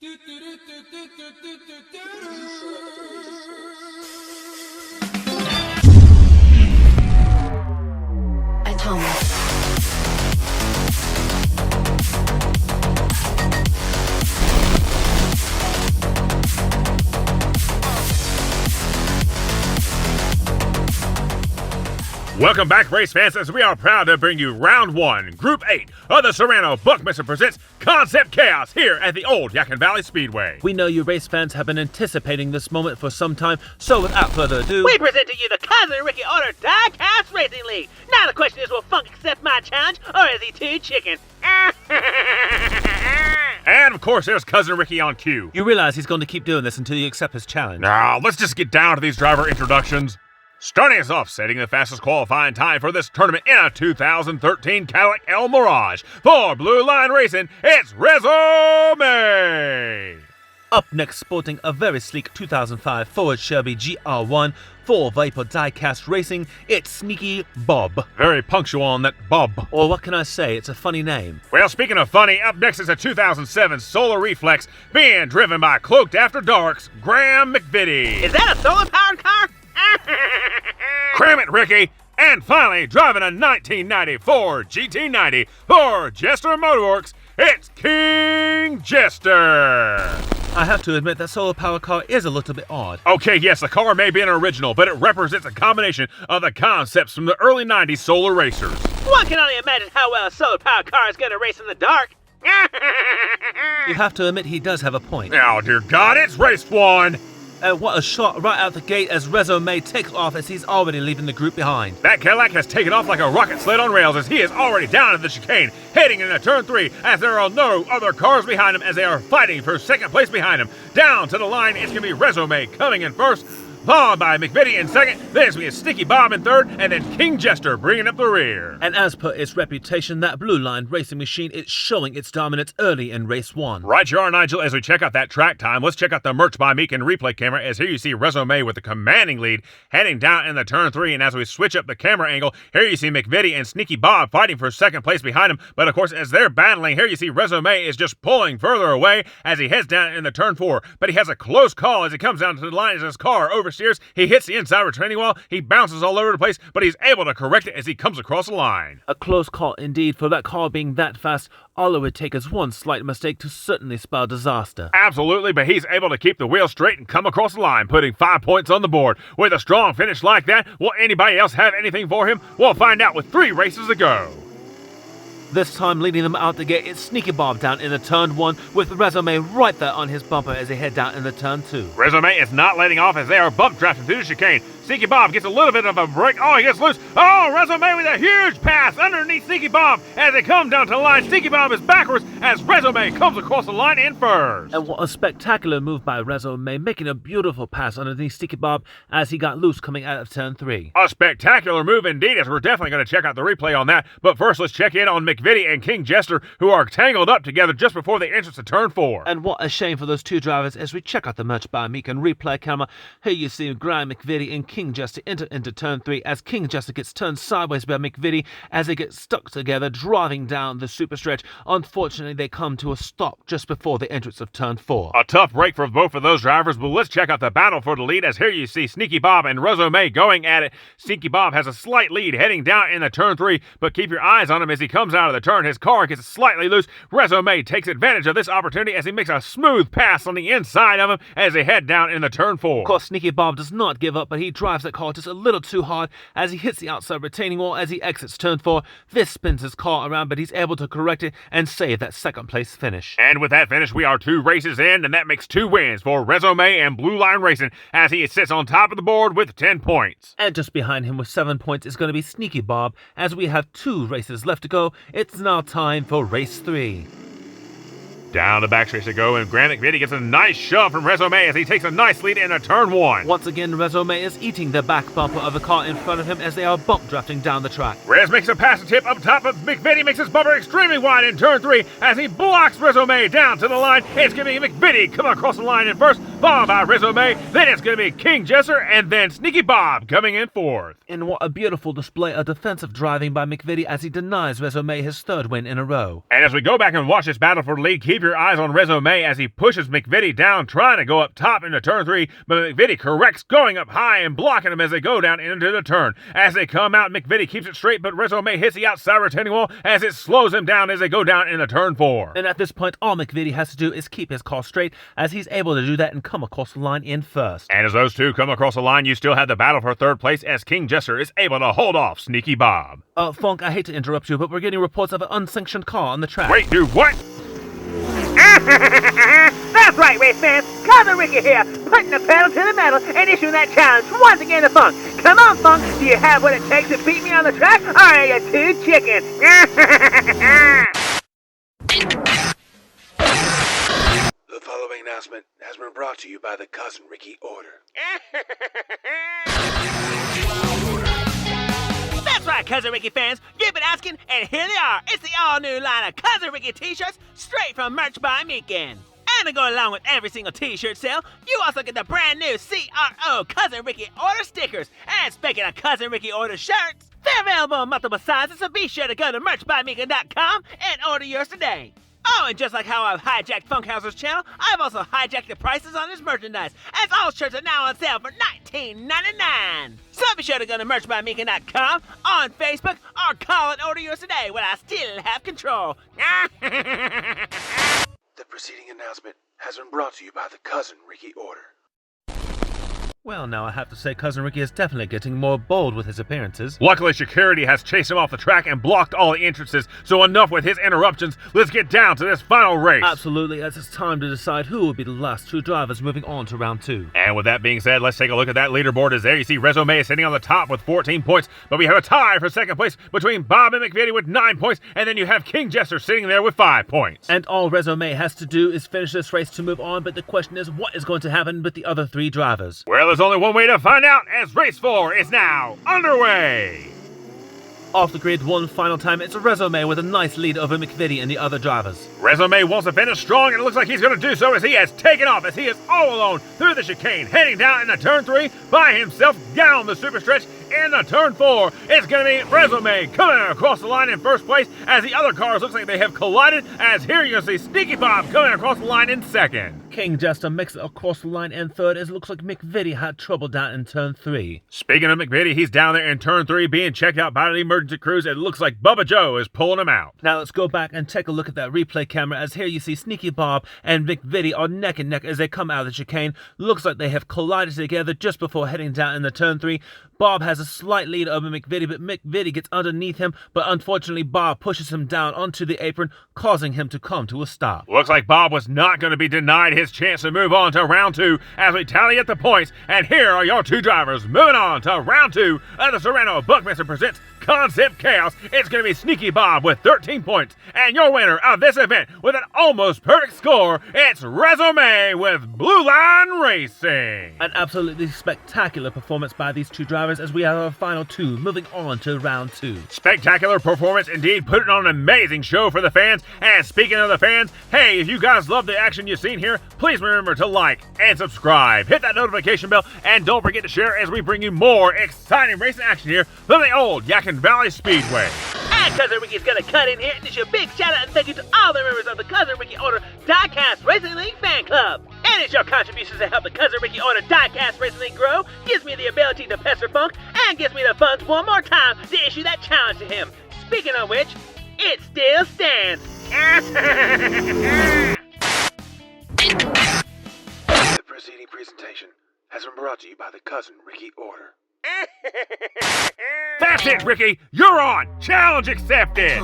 Atomic. Welcome back, race fans, as we are proud to bring you Round 1, Group 8 of the Serrano Buckminster Presents Concept Chaos here at the Old Yakin Valley Speedway. We know you race fans have been anticipating this moment for some time, so without further ado, we present to you the Cousin Ricky Order Diecast Racing League. Now the question is, will Funk accept my challenge, or is he too chicken? And of course, there's Cousin Ricky on cue. You realize he's going to keep doing this until you accept his challenge. Now, let's just get down to these driver introductions. Starting us off, setting the fastest qualifying time for this tournament in a 2013 Cadillac El Mirage. For Blue Line Racing, it's Resume! Up next, sporting a very sleek 2005 Ford Shelby GR1 4 Vapor Diecast Racing, it's Sneaky Bob. Very punctual on that Bob. Or what can I say, it's a funny name. Well, speaking of funny, up next is a 2007 Solar Reflex being driven by Cloaked After Dark's Graham McVitie. Is that a solar-powered car? Cram it, Ricky! And finally, driving a 1994 GT90 for Jester Motorworks, it's King Jester! I have to admit that solar power car is a little bit odd. Okay, yes, the car may be an original, but it represents a combination of the concepts from the early 90s solar racers. One can only imagine how well a solar-powered car is going to race in the dark. You have to admit he does have a point. Oh, dear God, it's race 1! And what a shot right out the gate as Resume takes off as he's already leaving the group behind. That Cadillac has taken off like a rocket sled on rails as he is already down at the chicane, heading into turn 3 as there are no other cars behind him as they are fighting for second place behind him. Down to the line, it's going to be Resume coming in first, followed by McVitie in second, then it's going to be Sneaky Bob in third, and then King Jester bringing up the rear. And as per its reputation, that Blue Line racing machine is showing its dominance early in race 1. Right you are, Nigel. As we check out that track time, let's check out the Merch by Meek and replay camera, as here you see Resume with the commanding lead heading down in the turn 3, and as we switch up the camera angle, here you see McVitie and Sneaky Bob fighting for second place behind him, but of course as they're battling, here you see Resume is just pulling further away as he heads down in the turn 4, but he has a close call as he comes down to the line as his car oversteers. He hits the inside retaining wall, he bounces all over the place, but he's able to correct it as he comes across the line. A close call indeed, for that car being that fast, all it would take is one slight mistake to certainly spell disaster. Absolutely, but he's able to keep the wheel straight and come across the line, putting 5 points on the board. With a strong finish like that, will anybody else have anything for him? We'll find out with 3 races to go. This time leading them out the gate is Sneaky Bob down in the turn 1 with Resume right there on his bumper as they head down in the turn 2. Resume is not letting off as they are bump drafting through the chicane. Sneaky Bob gets a little bit of a break. Oh, he gets loose. Oh, Resume with a huge pass underneath Sneaky Bob. As they come down to the line, Sneaky Bob is backwards as Resume comes across the line in first. And what a spectacular move by Resume, making a beautiful pass underneath Sneaky Bob as he got loose coming out of turn 3. A spectacular move indeed, as we're definitely going to check out the replay on that. But first, let's check in on McVitie and King Jester, who are tangled up together just before the entrance to turn 4. And what a shame for those two drivers as we check out the Merch by Meek and replay camera. Here you see Graham McVitie and King Jester enter into turn 3 as King Jester gets turned sideways by McVitie as they get stuck together driving down the super stretch. Unfortunately, they come to a stop just before the entrance of turn 4. A tough break for both of those drivers, but let's check out the battle for the lead, as here you see Sneaky Bob and Resume going at it. Sneaky Bob has a slight lead heading down in the turn 3, but keep your eyes on him as he comes out of the turn. His car gets slightly loose. Resume takes advantage of this opportunity as he makes a smooth pass on the inside of him as they head down in the turn 4. Of course, Sneaky Bob does not give up, but he drives that car just a little too hard as he hits the outside retaining wall as he exits turn 4. This spins his car around, but he's able to correct it and save that second place finish. And with that finish, we are 2 races in, and that makes 2 wins for Resume and Blue Line Racing as he sits on top of the board with 10 points. And just behind him with 7 points is going to be Sneaky Bob as we have 2 races left to go. It's now time for race 3. Down the backstretch they go, and Graham McVitie gets a nice shove from Resume as he takes a nice lead in a turn 1. Once again, Resume is eating the back bumper of the car in front of him as they are bump drafting down the track. Rez makes a pass and tip up top, but McVitie makes his bumper extremely wide in turn 3 as he blocks Resume down to the line. It's giving McVitie come across the line in first, followed by Resume, then it's going to be King Jester, and then Sneaky Bob coming in fourth. And what a beautiful display of defensive driving by McVitie as he denies Resume his third win in a row. And as we go back and watch this battle for the lead, keep your eyes on Resume as he pushes McVitie down, trying to go up top into turn 3, but McVitie corrects, going up high and blocking him as they go down into the turn. As they come out, McVitie keeps it straight, but Resume hits the outside retaining wall as it slows him down as they go down into turn 4. And at this point, all McVitie has to do is keep his course straight as he's able to do that and come across the line in first. And as those two come across the line, you still have the battle for third place as King Jester is able to hold off Sneaky Bob. Funk, I hate to interrupt you, but we're getting reports of an unsanctioned car on the track. Wait, dude, what? That's right, race fans. Cousin Ricky here, putting the pedal to the metal and issuing that challenge once again to Funk. Come on, Funk. Do you have what it takes to beat me on the track, or are you too chicken? The following announcement has been brought to you by the Cousin Ricky Order. That's right, Cousin Ricky fans. You've been asking, and here they are. It's the all-new line of Cousin Ricky t-shirts, straight from Merch by Meekin. And to go along with every single t-shirt sale, you also get the brand new CRO Cousin Ricky Order stickers. And speaking of Cousin Ricky Order shirts, they're available in multiple sizes, so be sure to go to merchbymeekin.com and order yours today. Oh, and just like how I've hijacked Funkhauser's channel, I've also hijacked the prices on his merchandise, as all shirts are now on sale for $19.99. So be sure to go to merchbymeekin.com, on Facebook, or call and order yours today while I still have control. The preceding announcement has been brought to you by the Cousin Ricky Order. Well, now I have to say Cousin Ricky is definitely getting more bold with his appearances. Luckily, security has chased him off the track and blocked all the entrances, so enough with his interruptions. Let's get down to this final race. Absolutely, as it's time to decide who will be the last two drivers moving on to round 2. And with that being said, let's take a look at that leaderboard. As there you see Resume is sitting on the top with 14 points, but we have a tie for second place between Bob and McVitie with 9 points, and then you have King Jester sitting there with 5 points. And all Resume has to do is finish this race to move on, but the question is, what is going to happen with the other 3 drivers? Well, there's only one way to find out, as race 4 is now underway. Off the grid one final time, it's a Resume with a nice lead over McVitie and the other drivers. Resume wants to finish strong, and it looks like he's going to do so as he has taken off, as he is all alone through the chicane, heading down into turn 3 by himself down the super stretch into turn 4. It's going to be Resume coming across the line in first place, as the other cars looks like they have collided, as here you're going to see Sneaky Bob coming across the line in second. King Jester makes it across the line in third, as it looks like McVitie had trouble down in turn 3. Speaking of McVitie, he's down there in turn 3 being checked out by the emergency crews. It looks like Bubba Joe is pulling him out. Now let's go back and take a look at that replay camera, as here you see Sneaky Bob and McVitie are neck and neck as they come out of the chicane. Looks like they have collided together just before heading down into turn 3. Bob has a slight lead over McVitie, but McVitie gets underneath him, but unfortunately Bob pushes him down onto the apron, causing him to come to a stop. Looks like Bob was not going to be denied his chance to move on to round 2 as we tally up the points, and here are your 2 drivers moving on to round 2 of the Serrano Buckminster Presents Concept Chaos. It's going to be Sneaky Bob with 13 points, and your winner of this event with an almost perfect score, it's Resume with Blue Line Racing. An absolutely spectacular performance by these 2 drivers, as we have our final 2 moving on to round 2. Spectacular performance indeed, putting on an amazing show for the fans. And speaking of the fans, hey, if you guys love the action you've seen here, please remember to like and subscribe, hit that notification bell, and don't forget to share as we bring you more exciting racing action here from the old Yakin Valley Speedway. And Cousin Ricky's gonna cut in here and issue a big shout out and thank you to all the members of the Cousin Ricky Order Diecast Racing League fan club. And it's your contributions to help the Cousin Ricky Order Diecast Racing League grow, gives me the ability to pester Funk, and gives me the funds one more time to issue that challenge to him. Speaking of which, it still stands. The preceding presentation has been brought to you by the Cousin Ricky Order. That's it, Ricky. You're on. Challenge accepted.